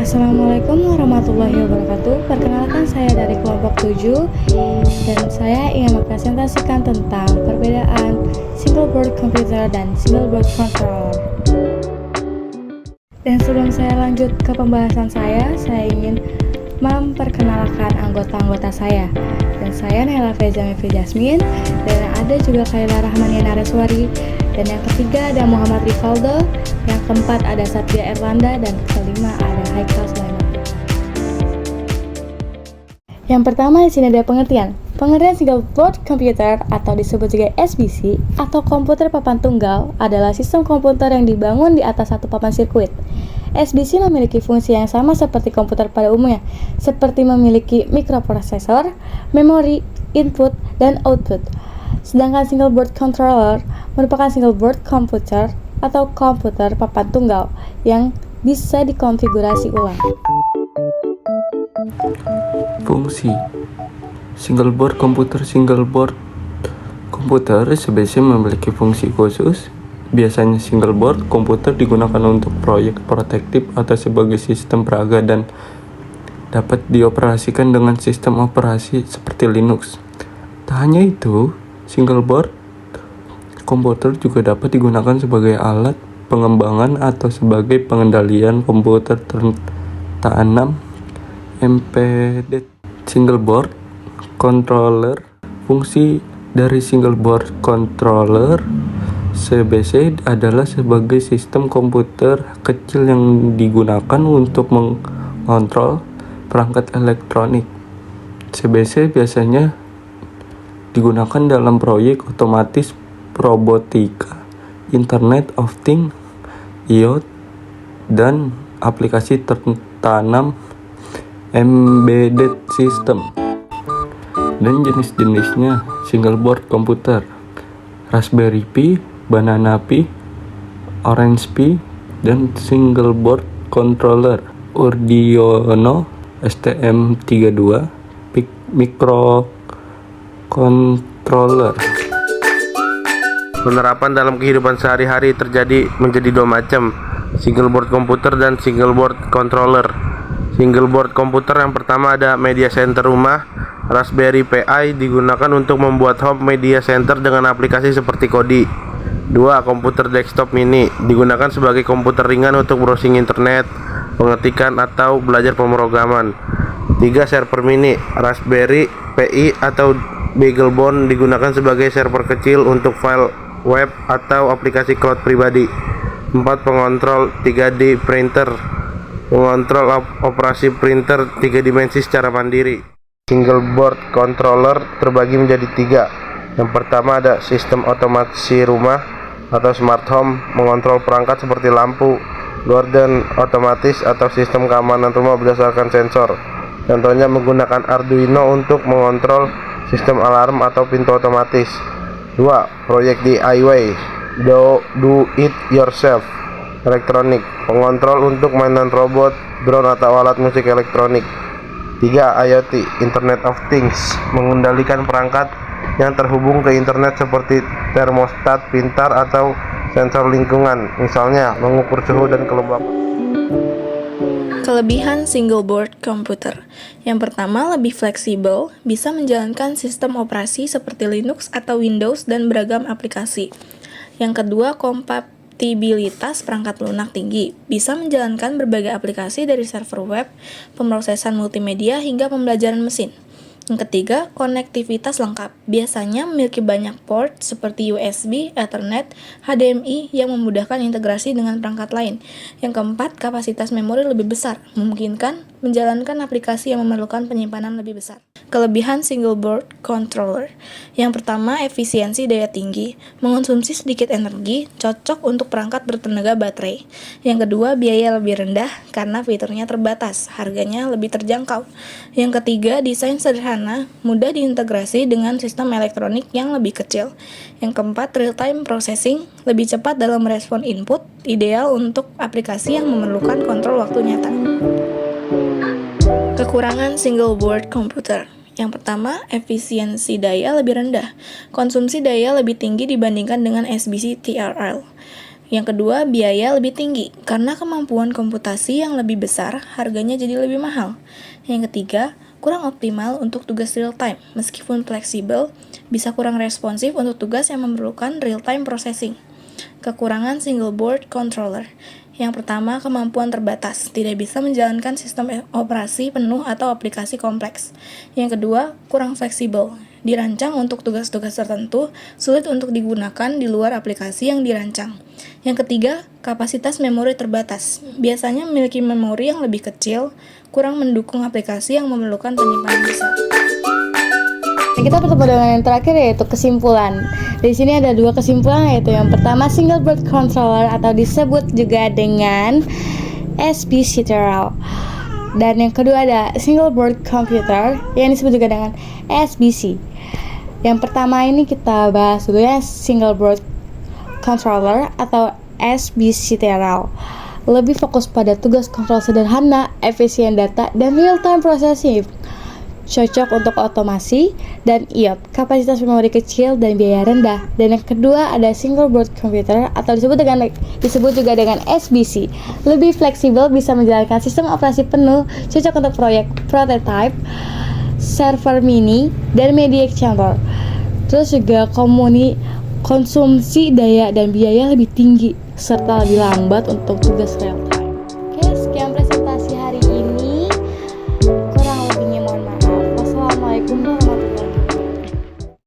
Assalamualaikum warahmatullahi wabarakatuh. Perkenalkan, saya dari kelompok 7 dan saya ingin mempresentasikan tentang perbedaan single board computer dan single board controller. Dan sebelum saya lanjut ke pembahasan saya ingin memperkenalkan anggota-anggota saya. Dan saya Naila Feza Mevri Jasmin, dan ada juga Khaila Rahmania Nareswari, dan yang ketiga ada Muhammad Rivaldo, yang keempat ada Satria Erlanda, dan kelima ada Haikal Sulaiman. Yang pertama di sini ada pengertian. Pengertian single board computer atau disebut juga SBC atau komputer papan tunggal adalah sistem komputer yang dibangun di atas satu papan sirkuit. SBC memiliki fungsi yang sama seperti komputer pada umumnya, seperti memiliki mikroprosesor, memori, input, dan output. Sedangkan single board controller merupakan single board computer atau komputer papan tunggal yang bisa dikonfigurasi ulang. Fungsi single board komputer SBC memiliki fungsi khusus. Biasanya single board komputer digunakan untuk proyek protektif atau sebagai sistem peraga dan dapat dioperasikan dengan sistem operasi seperti Linux. Tak hanya itu, single board komputer juga dapat digunakan sebagai alat pengembangan atau sebagai pengendalian komputer tanam embedded. Single board controller. Fungsi dari single board controller SBC adalah sebagai sistem komputer kecil yang digunakan untuk mengontrol perangkat elektronik. SBC biasanya digunakan dalam proyek otomatis, robotika, Internet of Things, IoT, dan aplikasi tertanam embedded system. Dan jenis-jenisnya single board komputer: Raspberry Pi, Banana Pi, Orange Pi, dan single board controller Arduino STM32 microcontroller. Penerapan dalam kehidupan sehari-hari terjadi menjadi dua macam, single board komputer dan single board controller. Single board komputer yang pertama ada media center rumah. Raspberry Pi digunakan untuk membuat home media center dengan aplikasi seperti Kodi. 2. Komputer desktop mini digunakan sebagai komputer ringan untuk browsing internet, pengetikan, atau belajar pemrograman. 3. Server mini. Raspberry Pi atau BeagleBone digunakan sebagai server kecil untuk file web atau aplikasi cloud pribadi. 4. Pengontrol 3D printer mengontrol operasi printer 3 dimensi secara mandiri. Single board controller terbagi menjadi 3. Yang pertama ada sistem otomasi rumah atau smart home, mengontrol perangkat seperti lampu, gorden otomatis, atau sistem keamanan rumah berdasarkan sensor. Contohnya menggunakan Arduino untuk mengontrol sistem alarm atau pintu otomatis. 2. Proyek DIY, do it yourself, elektronik, pengontrol untuk mainan robot, drone, atau alat musik elektronik. 3. IoT, Internet of Things, mengendalikan perangkat yang terhubung ke internet seperti termostat pintar atau sensor lingkungan, misalnya mengukur suhu dan kelembapan. Kelebihan single board komputer. Yang pertama, lebih fleksibel, bisa menjalankan sistem operasi seperti Linux atau Windows dan beragam aplikasi. Yang kedua, kompatibilitas perangkat lunak tinggi, bisa menjalankan berbagai aplikasi dari server web, pemrosesan multimedia, hingga pembelajaran mesin. Yang ketiga, konektivitas lengkap, biasanya memiliki banyak port seperti USB, Ethernet, HDMI yang memudahkan integrasi dengan perangkat lain. Yang keempat, kapasitas memori lebih besar, memungkinkan menjalankan aplikasi yang memerlukan penyimpanan lebih besar. Kelebihan single board controller. Yang pertama, efisiensi daya tinggi, mengonsumsi sedikit energi, cocok untuk perangkat bertenaga baterai. Yang kedua, biaya lebih rendah karena fiturnya terbatas, harganya lebih terjangkau. Yang ketiga, desain sederhana, mudah diintegrasi dengan sistem elektronik yang lebih kecil. Yang keempat, real-time processing, lebih cepat dalam merespon input, ideal untuk aplikasi yang memerlukan kontrol waktu nyata. Kekurangan single board computer. Yang pertama, efisiensi daya lebih rendah. Konsumsi daya lebih tinggi dibandingkan dengan SBC TRL. Yang kedua, biaya lebih tinggi. Karena kemampuan komputasi yang lebih besar, harganya jadi lebih mahal. Yang ketiga, kurang optimal untuk tugas real time. Meskipun fleksibel, bisa kurang responsif untuk tugas yang memerlukan real time processing. Kekurangan single board controller. Yang pertama, kemampuan terbatas, tidak bisa menjalankan sistem operasi penuh atau aplikasi kompleks. Yang kedua, kurang fleksibel, dirancang untuk tugas-tugas tertentu, sulit untuk digunakan di luar aplikasi yang dirancang. Yang ketiga, kapasitas memori terbatas, biasanya memiliki memori yang lebih kecil, kurang mendukung aplikasi yang memerlukan penyimpanan besar. Kita bertemu dengan yang terakhir, yaitu kesimpulan. Di sini ada dua kesimpulan, yaitu yang pertama single board controller atau disebut juga dengan SBC serial. Dan yang kedua ada single board computer yang disebut juga dengan SBC. Yang pertama ini kita bahas dulu ya, single board controller atau SBC serial. Lebih fokus pada tugas kontrol sederhana, efisien data, dan real time processing. Cocok untuk otomasi dan IOT, kapasitas memori kecil dan biaya rendah. Dan yang kedua ada single board computer atau disebut juga dengan SBC. Lebih fleksibel, bisa menjalankan sistem operasi penuh, cocok untuk proyek prototype, server mini, dan media exchange. Terus juga konsumsi daya dan biaya lebih tinggi serta lebih lambat untuk tugas real time.